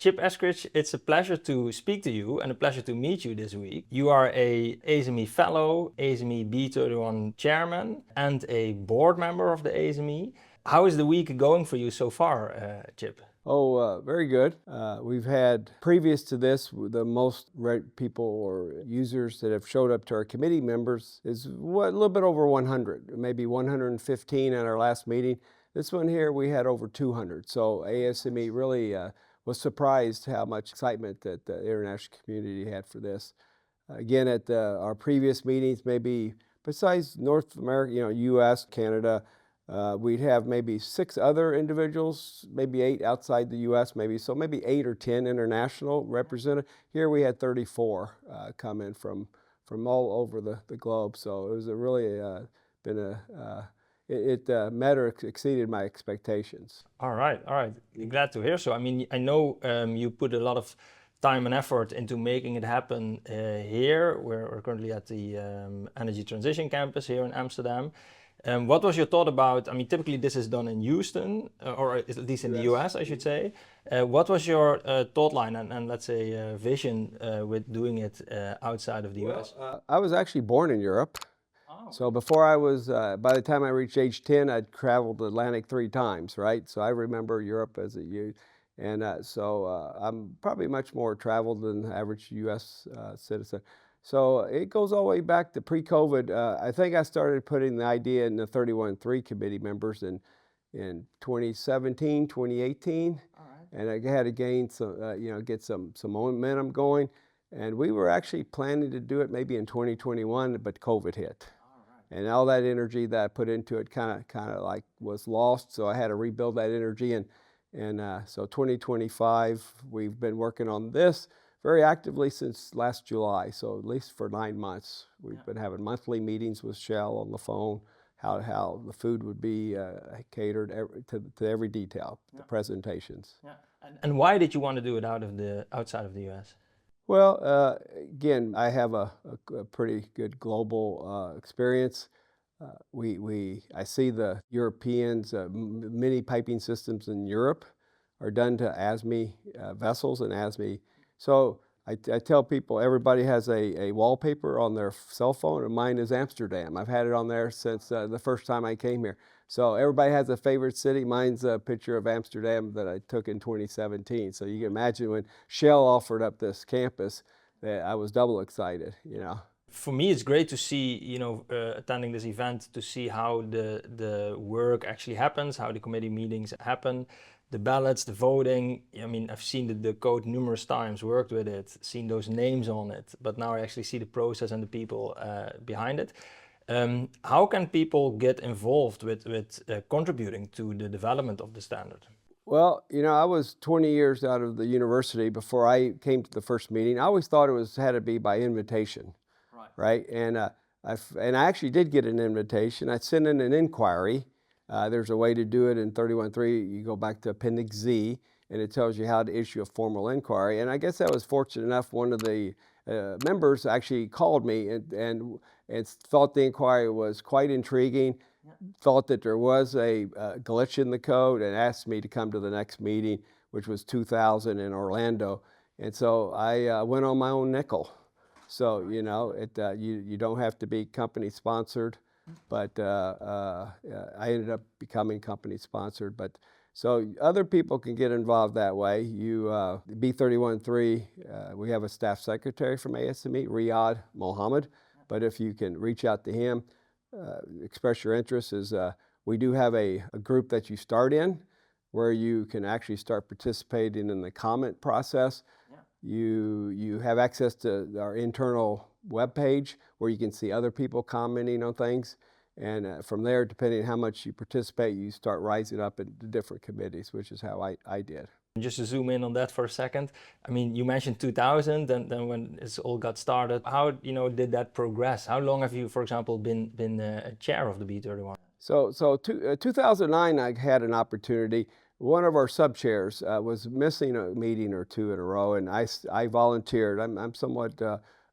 Chip Eskridge, it's a pleasure to speak to you and a pleasure to meet you this week. You are a ASME Fellow, ASME B31 Chairman, and a board member of the ASME. How is the week going for you so far, Chip? Very good. We've had, previous to this, the most people or users that have showed up to our committee members is a little bit over 100, maybe 115 at our last meeting. This one here, we had over 200. So ASME really was surprised how much excitement that the international community had for this. Again, at our previous meetings, maybe besides North America, US, Canada, we'd have maybe 6 other individuals, maybe 8 outside the U.S., maybe 8 or 10 international representatives. Here we had 34 come in from all over the globe. So it was it met or exceeded my expectations. All right. Glad to hear so. I mean, I know you put a lot of time and effort into making it happen here. We're currently at the Energy Transition Campus here in Amsterdam. What was your thought about, I mean, typically this is done in Houston, or at least in the US, I should say. What was your thought line and let's say vision with doing it outside of the US? I was actually born in Europe. Oh. So before I was, by the time I reached age 10, I'd traveled the Atlantic 3 times, right? So I remember Europe as a youth. And I'm probably much more traveled than the average US citizen. So it goes all the way back to pre-COVID. I think I started putting the idea in the 31.3 committee members in 2017, 2018. All right. And I had to gain some, get some momentum going. And we were actually planning to do it maybe in 2021, but COVID hit. All right. And all that energy that I put into it kind of like was lost. So I had to rebuild that energy. And so 2025, we've been working on this very actively since last July, so at least for 9 months. We've been having monthly meetings with Shell on the phone, how the food would be catered to every detail, the presentations. Yeah. And why did you want to do it outside of the US? Well, again, I have a pretty good global experience. I see the Europeans, many piping systems in Europe are done to ASME vessels and ASME. So I tell people everybody has a wallpaper on their cell phone, and mine is Amsterdam. I've had it on there since the first time I came here. So everybody has a favorite city. Mine's a picture of Amsterdam that I took in 2017. So you can imagine when Shell offered up this campus, that I was double excited, For me, it's great to see, attending this event, to see how the work actually happens, how the committee meetings happen, the ballots, the voting. I mean, I've seen the code numerous times, worked with it, seen those names on it, but now I actually see the process and the people behind it. How can people get involved with contributing to the development of the standard? Well, I was 20 years out of the university before I came to the first meeting. I always thought it had to be by invitation. Right, and I actually did get an invitation. I sent in an inquiry. There's a way to do it in 31.3. You go back to Appendix Z, and it tells you how to issue a formal inquiry. And I guess I was fortunate enough. One of the members actually called me and thought the inquiry was quite intriguing. Thought that there was a glitch in the code, and asked me to come to the next meeting, which was 2000 in Orlando. And so I went on my own nickel. So, you don't have to be company sponsored, but I ended up becoming company sponsored. But so other people can get involved that way. B31.3, we have a staff secretary from ASME, Riyadh Mohammed. But if you can reach out to him, express your interest, we do have a group that you start in where you can actually start participating in the comment process. You have access to our internal webpage where you can see other people commenting on things. And from there, depending on how much you participate, you start rising up into different committees, which is how I did. Just to zoom in on that for a second, I mean, you mentioned 2000, and then when it all got started, how did that progress? How long have you, for example, been a chair of the B31? So 2009, I had an opportunity. One of our sub-chairs was missing a meeting or two in a row, and I volunteered. I'm somewhat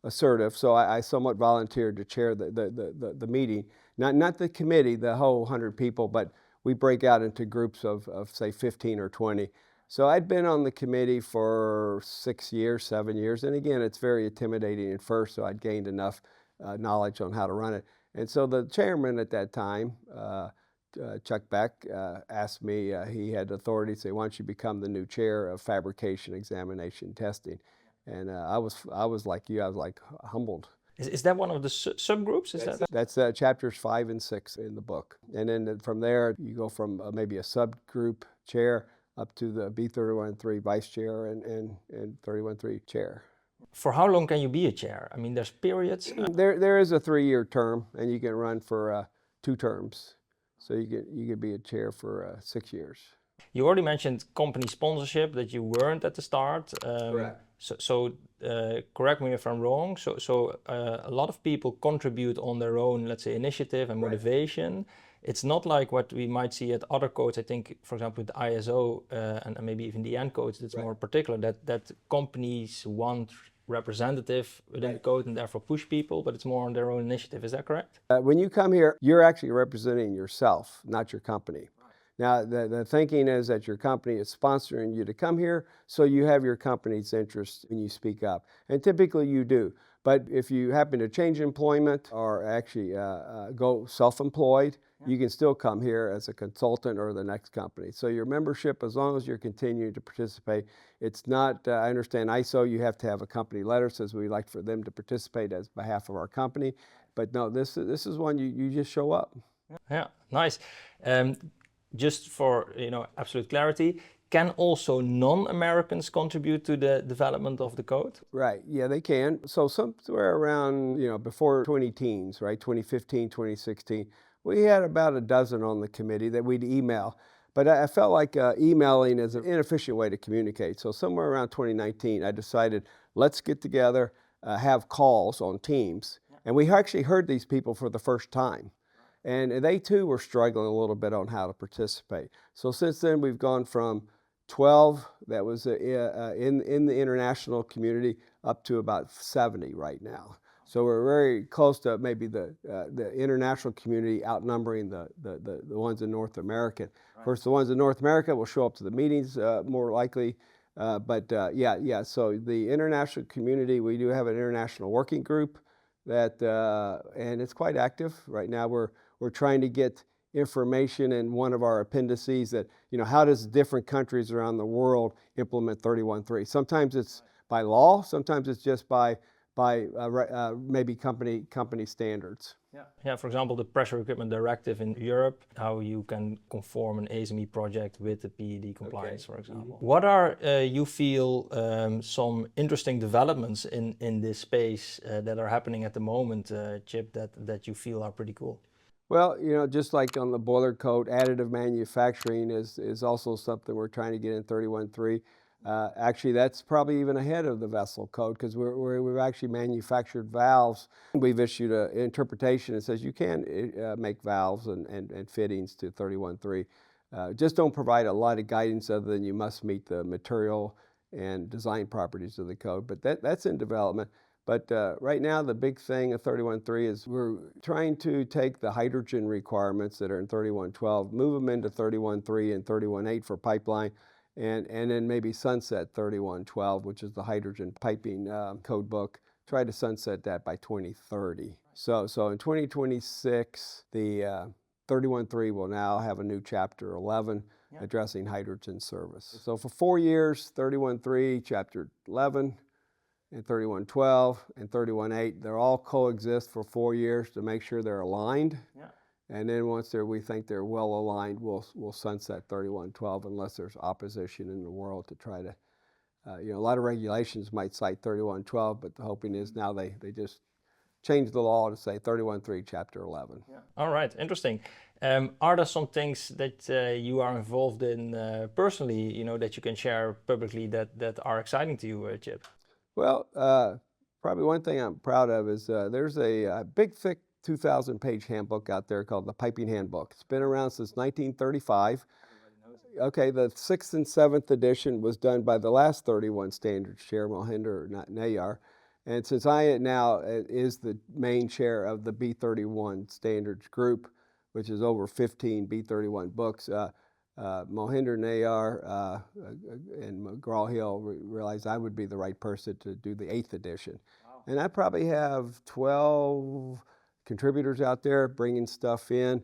assertive, so I somewhat volunteered to chair the meeting. Not the committee, the whole 100 people, but we break out into groups of say 15 or 20. So I'd been on the committee for 6 years, 7 years, and again, it's very intimidating at first, so I'd gained enough knowledge on how to run it. And so the chairman at that time, Chuck Beck, asked me, he had authority to say, why don't you become the new chair of fabrication, examination, testing? And I was like you, I was like humbled. Is that one of the subgroups? That's chapters 5 and 6 in the book. And then from there, you go from maybe a subgroup chair up to the B31.3 vice chair and 31.3 chair. For how long can you be a chair? I mean, there's periods. There is a 3-year term, and you can run for 2 terms. So you could be a chair for 6 years. You already mentioned company sponsorship, that you weren't at the start. Correct. So correct me if I'm wrong. So a lot of people contribute on their own, let's say, initiative and motivation. It's not like what we might see at other codes. I think, for example, with ISO and maybe even the N codes, it's more particular that companies want representative within the code and therefore push people, but it's more on their own initiative. Is that correct? When you come here, you're actually representing yourself, not your company. Now, the thinking is that your company is sponsoring you to come here, so you have your company's interest when you speak up. And typically you do. But if you happen to change employment or actually go self-employed, you can still come here as a consultant or the next company. So your membership, as long as you're continuing to participate, it's not, I understand ISO, you have to have a company letter, says we'd like for them to participate as behalf of our company. But no, this is one you just show up. Yeah, nice. Just for absolute clarity, can also non-Americans contribute to the development of the code? Right, yeah, they can. So somewhere around, before 2010s, right, 2015, 2016, we had about a dozen on the committee that we'd email. But I felt like emailing is an inefficient way to communicate. So somewhere around 2019, I decided, let's get together, have calls on Teams. And we actually heard these people for the first time. And they too were struggling a little bit on how to participate. So since then, we've gone from 12 that was in the international community up to about 70 right now. So we're very close to maybe the international community outnumbering the ones in North America. Of course, the ones in North America will show up to the meetings more likely. Yeah. So the international community, we do have an international working group that, and it's quite active right now. We're trying to get information in one of our appendices that, how does different countries around the world implement 31.3? Sometimes it's by law, sometimes it's just by maybe company standards. Yeah. For example, the Pressure Equipment Directive in Europe, how you can conform an ASME project with the PED compliance, for example. What are, you feel, some interesting developments in this space that are happening at the moment, Chip, that you feel are pretty cool? Well, just like on the boiler code, additive manufacturing is also something we're trying to get in 31.3. Actually, that's probably even ahead of the vessel code because we've actually manufactured valves. We've issued an interpretation that says you can make valves and fittings to 31.3. Just don't provide a lot of guidance other than you must meet the material and design properties of the code, but that's in development. But right now, the big thing of 31.3 is we're trying to take the hydrogen requirements that are in 31.12, move them into 31.3 and 31.8 for pipeline, and then maybe sunset 31.12, which is the hydrogen piping code book, try to sunset that by 2030. So in 2026, the 31.3 will now have a new chapter 11 addressing hydrogen service. So for 4 years, 31.3, chapter 11, and 31.12 and 31.8, they'll all coexist for 4 years to make sure they're aligned. And then once we think they're well aligned, we'll sunset 31.12 unless there's opposition in the world to try to, a lot of regulations might cite 31.12, but the hoping is now they just change the law to say 31.3, chapter 11. All right, interesting. Are there some things that you are involved in personally, that you can share publicly that are exciting to you, Chip? Well, probably one thing I'm proud of is there's a big, thick 2,000-page handbook out there called the Piping Handbook. It's been around since 1935. Okay, the 6th and 7th edition was done by the last 31 standards chair, Mohinder Nayar. And since I now is the main chair of the B31 standards group, which is over 15 B31 books, Mohinder Nayar and McGraw-Hill realized I would be the right person to do the 8th edition. Wow. And I probably have 12 contributors out there bringing stuff in.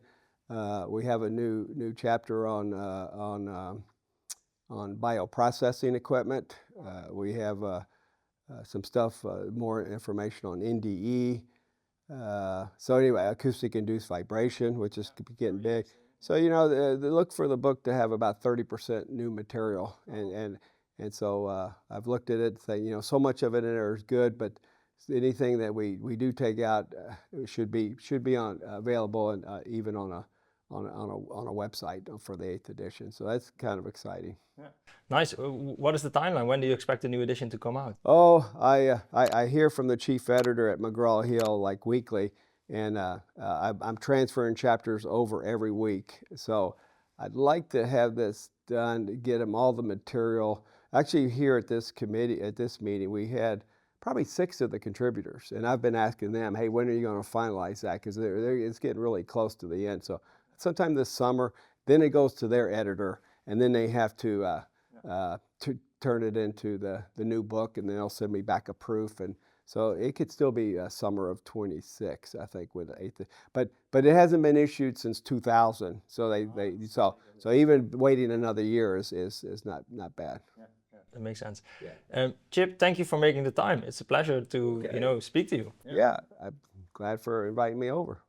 We have a new chapter on bioprocessing equipment. We have some stuff, more information on NDE. So anyway, acoustic induced vibration, which is getting big. So, you know, they look for the book to have about 30% new material. And so I've looked at it and say, you know, so much of it in there is good, but anything that we do take out should be available and even on a website for the 8th edition. So that's kind of exciting. Yeah. Nice. What is the timeline? When do you expect the new edition to come out? Oh, I hear from the chief editor at McGraw-Hill like weekly, and I'm transferring chapters over every week. So I'd like to have this done to get them all the material. Actually, here at this committee, at this meeting, we had probably 6 of the contributors, and I've been asking them, hey, when are you going to finalize that? Because it's getting really close to the end. So sometime this summer, then it goes to their editor, and then they have to turn it into the new book, and then they'll send me back a proof. And so it could still be summer of 26, I think, with the 8th. But it hasn't been issued since 2000. So so even waiting another year is not bad. Yeah, that makes sense. Yeah. Chip, thank you for making the time. It's a pleasure to speak to you. Yeah, I'm glad for inviting me over.